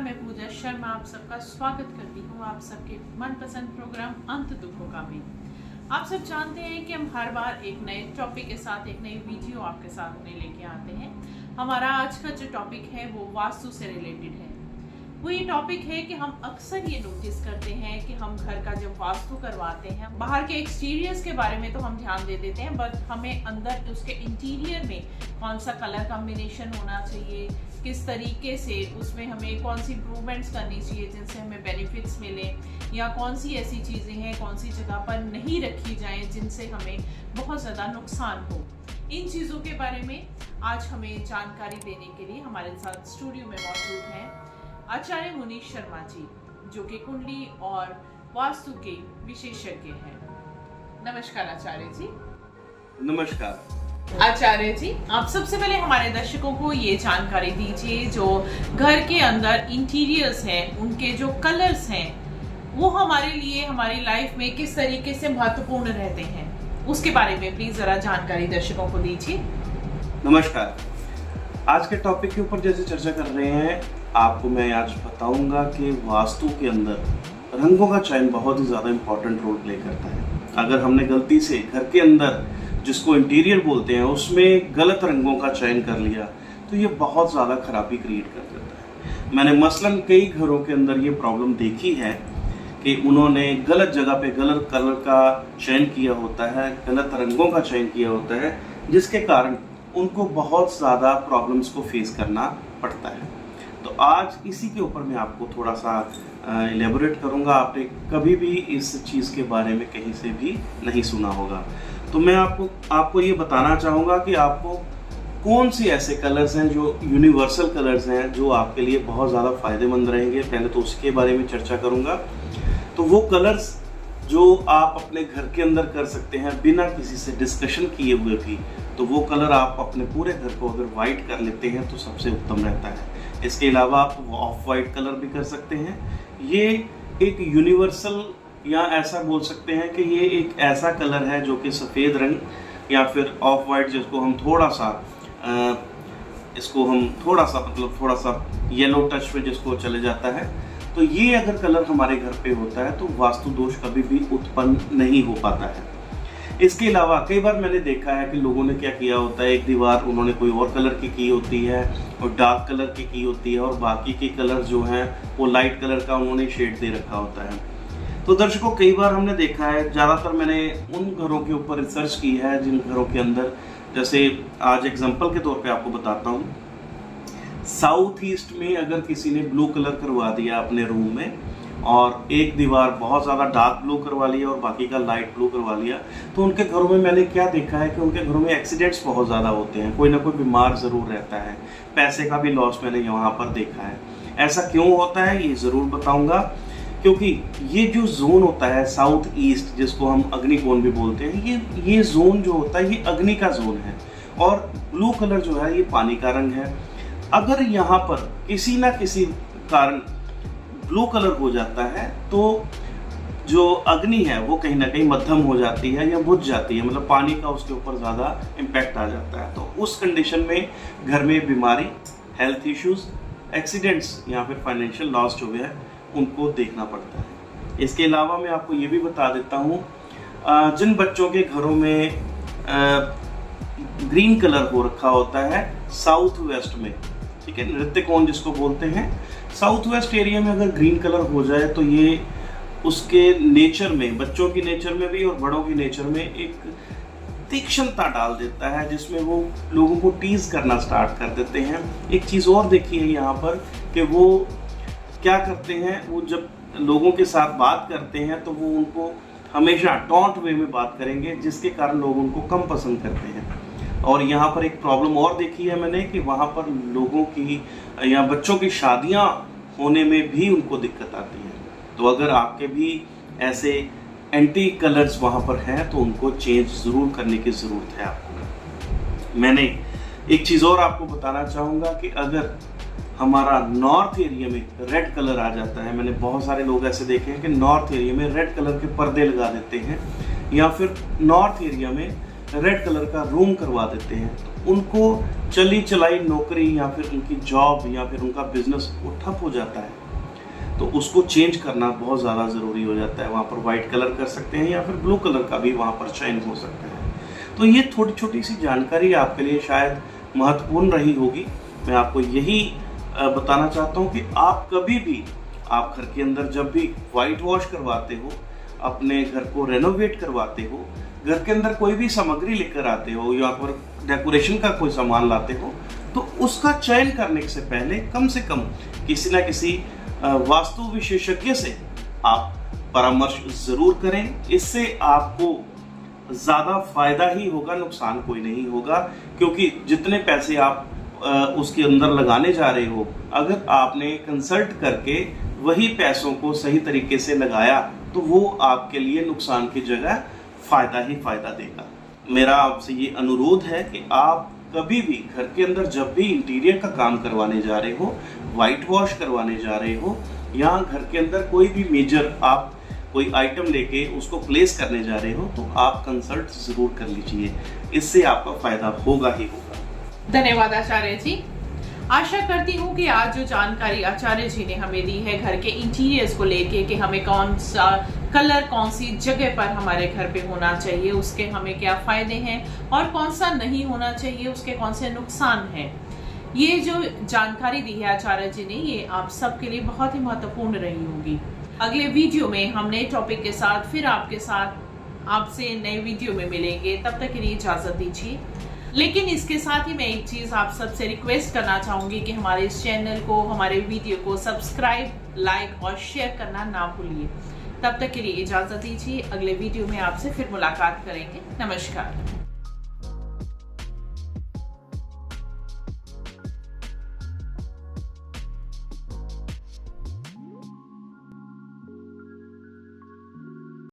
मैं पूजा शर्मा आप सबका स्वागत करती हूँ आप सबके मनपसंद प्रोग्राम अंत दुखों का में। आप सब जानते हैं कि हम हर बार एक नए टॉपिक के साथ एक नई वीडियो आपके सामने लेके आते हैं। हमारा आज का जो टॉपिक है वो वास्तु से रिलेटेड है। वो ये टॉपिक है कि हम अक्सर ये नोटिस करते हैं कि हम घर का जब वास्तु करवाते हैं, बाहर के एक्सटीरियर्स के बारे में तो हम ध्यान दे देते हैं, बट हमें अंदर उसके इंटीरियर में कौन सा कलर कॉम्बिनेशन होना चाहिए, किस तरीके से उसमें हमें कौन सी इम्प्रूवमेंट्स करनी चाहिए जिनसे हमें बेनिफिट्स मिले, या कौन सी ऐसी चीज़ें हैं कौन सी जगह पर नहीं रखी जाएं जिनसे हमें बहुत ज़्यादा नुकसान हो। इन चीज़ों के बारे में आज हमें जानकारी देने के लिए हमारे साथ स्टूडियो में मौजूद हैं आचार्य मुनीश शर्मा जी, जो कि कुंडली और वास्तु के विशेषज्ञ हैं। नमस्कार आचार्य जी। नमस्कार आचार्य जी, आप सबसे पहले हमारे दर्शकों को ये जानकारी दीजिए, जो घर के अंदर इंटीरियर्स हैं उनके जो कलर्स हैं वो हमारे लिए हमारी लाइफ में किस तरीके से महत्वपूर्ण रहते हैं, उसके बारे में प्लीज जरा जानकारी दर्शकों को दीजिए। नमस्कार। आज के टॉपिक के ऊपर जैसे चर्चा कर रहे हैं, आपको मैं आज बताऊंगा कि वास्तु के अंदर रंगों का चयन बहुत ही ज़्यादा इम्पोर्टेंट रोल प्ले करता है। अगर हमने गलती से घर के अंदर जिसको इंटीरियर बोलते हैं उसमें गलत रंगों का चयन कर लिया तो ये बहुत ज़्यादा खराबी क्रिएट कर देता है। मैंने मसलन कई घरों के अंदर ये प्रॉब्लम देखी है कि उन्होंने गलत जगह पे गलत कलर का चयन किया होता है, गलत रंगों का चयन किया होता है, जिसके कारण उनको बहुत ज़्यादा प्रॉब्लम्स को फेस करना पड़ता है। तो आज इसी के ऊपर मैं आपको थोड़ा सा एलेबोरेट करूँगा। आपने कभी भी इस चीज़ के बारे में कहीं से भी नहीं सुना होगा, तो मैं आपको ये बताना चाहूँगा कि आपको कौन सी ऐसे कलर्स हैं जो यूनिवर्सल कलर्स हैं जो आपके लिए बहुत ज़्यादा फ़ायदेमंद रहेंगे। पहले तो उसके बारे में चर्चा करूँगा। तो वो कलर्स जो आप अपने घर के अंदर कर सकते हैं बिना किसी से डिस्कशन किए हुए भी, तो वो कलर आप अपने पूरे घर को अगर वाइट कर लेते हैं तो सबसे उत्तम रहता है। इसके अलावा आप ऑफ वाइट कलर भी कर सकते हैं। ये एक यूनिवर्सल या ऐसा बोल सकते हैं कि ये एक ऐसा कलर है जो कि सफ़ेद रंग या फिर ऑफ वाइट, जिसको हम थोड़ा सा येलो टच पे जिसको चले जाता है, तो ये अगर कलर हमारे घर पे होता है तो वास्तु दोष कभी भी उत्पन्न नहीं हो पाता है। इसके अलावा कई बार मैंने देखा है कि लोगों ने क्या किया होता है, एक दीवार उन्होंने कोई और कलर की होती है और डार्क कलर की होती है, और बाकी के कलर जो हैं वो लाइट कलर का उन्होंने शेड दे रखा होता है। तो दर्शकों, कई बार हमने देखा है, ज़्यादातर मैंने उन घरों के ऊपर रिसर्च की है जिन घरों के अंदर, जैसे आज एग्जांपल के तौर पे आपको बताता हूँ, साउथ ईस्ट में अगर किसी ने ब्लू कलर करवा दिया अपने रूम में और एक दीवार बहुत ज़्यादा डार्क ब्लू करवा लिया और बाकी का लाइट ब्लू करवा लिया, तो उनके घरों में मैंने क्या देखा है कि उनके घरों में एक्सीडेंट्स बहुत ज़्यादा होते हैं, कोई ना कोई बीमार ज़रूर रहता है, पैसे का भी लॉस मैंने यहाँ पर देखा है। ऐसा क्यों होता है ये ज़रूर बताऊँगा, क्योंकि ये जो जोन होता है साउथ ईस्ट, जिसको हम अग्निकोण भी बोलते हैं, ये जोन जो होता है ये अग्नि का जोन है, और ब्लू कलर जो है ये पानी का रंग है। अगर यहाँ पर किसी ना किसी कारण ब्लू कलर हो जाता है तो जो अग्नि है वो कहीं ना कहीं मध्यम हो जाती है या बुझ जाती है, मतलब पानी का उसके ऊपर ज़्यादा इम्पैक्ट आ जाता है। तो उस कंडीशन में घर में बीमारी, हेल्थ इश्यूज, एक्सीडेंट्स या फिर फाइनेंशियल लॉस जो है उनको देखना पड़ता है। इसके अलावा मैं आपको ये भी बता देता हूँ, जिन बच्चों के घरों में ग्रीन कलर हो रखा होता है साउथ वेस्ट में, ठीक है, नृत्य कोण जिसको बोलते हैं, साउथ वेस्ट एरिया में अगर ग्रीन कलर हो जाए तो ये उसके नेचर में, बच्चों की नेचर में भी और बड़ों की नेचर में एक तीक्ष्णता डाल देता है, जिसमें वो लोगों को टीज करना स्टार्ट कर देते हैं। एक चीज़ और देखी है यहाँ पर कि वो क्या करते हैं, वो जब लोगों के साथ बात करते हैं तो वो उनको हमेशा टॉन्ट वे में बात करेंगे, जिसके कारण लोग उनको कम पसंद करते हैं। और यहाँ पर एक प्रॉब्लम और देखी है मैंने कि वहाँ पर लोगों की या बच्चों की शादियाँ होने में भी उनको दिक्कत आती है। तो अगर आपके भी ऐसे एंटी कलर्स वहाँ पर हैं तो उनको चेंज ज़रूर करने की ज़रूरत है आपको। मैंने एक चीज़ और आपको बताना चाहूँगा कि अगर हमारा नॉर्थ एरिया में रेड कलर आ जाता है, मैंने बहुत सारे लोग ऐसे देखे हैं कि नॉर्थ एरिया में रेड कलर के पर्दे लगा देते हैं, या फिर नॉर्थ एरिया में रेड कलर का रूम करवा देते हैं तो उनको चली चलाई नौकरी या फिर उनकी जॉब या फिर उनका बिजनेस वो ठप हो जाता है, तो उसको चेंज करना बहुत ज़्यादा ज़रूरी हो जाता है। वहाँ पर वाइट कलर कर सकते हैं या फिर ब्लू कलर का भी वहाँ पर चयन हो सकता है। तो ये थोड़ी छोटी सी जानकारी आपके लिए शायद महत्वपूर्ण रही होगी। मैं आपको यही बताना चाहता हूँ कि आप कभी भी आप घर के अंदर जब भी वाइट वॉश करवाते हो, अपने घर को रेनोवेट करवाते हो, घर के अंदर कोई भी सामग्री लेकर आते हो या फिर डेकोरेशन का कोई सामान लाते हो, तो उसका चयन करने से पहले कम से कम किसी ना किसी वास्तु विशेषज्ञ से आप परामर्श जरूर करें। इससे आपको ज़्यादा फायदा ही होगा, नुकसान कोई नहीं होगा, क्योंकि जितने पैसे आप उसके अंदर लगाने जा रहे हो, अगर आपने कंसल्ट करके वही पैसों को सही तरीके से लगाया तो वो आपके लिए नुकसान की जगह फायदा ही फायदा देगा। मेरा आपसे ये अनुरोध है कि आप कभी भी घर के अंदर जब भी इंटीरियर का काम करवाने जा रहे हो, वाइट वॉश करवाने जा रहे हो, या घर के अंदर कोई भी मेजर आप कोई आइटम लेके उसको प्लेस करने जा रहे हो, तो आप कंसल्ट जरूर कर लीजिए। इससे आपका फायदा होगा ही होगा। धन्यवाद आचार्य जी। आशा करती हूँ कि आज जो जानकारी आचार्य जी ने हमें दी है घर के इंटीरियर्स को लेके कि हमें कौन सा कलर कौन सी जगह पर हमारे घर पे होना चाहिए, उसके हमें क्या फायदे हैं, और कौन सा नहीं होना चाहिए, उसके कौन से नुकसान हैं, ये जो जानकारी दी है आचार्य जी ने, ये आप सबके लिए बहुत ही महत्वपूर्ण रही होगी। अगले वीडियो में हम नए टॉपिक के साथ फिर आपसे नए वीडियो में मिलेंगे। तब तक के लिए इजाजत दीजिए। लेकिन इसके साथ ही मैं एक चीज आप सबसे रिक्वेस्ट करना चाहूंगी कि हमारे इस चैनल को, हमारे वीडियो को सब्सक्राइब, लाइक और शेयर करना ना भूलिए। तब तक के लिए इजाजत दीजिए। अगले वीडियो में आपसे फिर मुलाकात करेंगे। नमस्कार।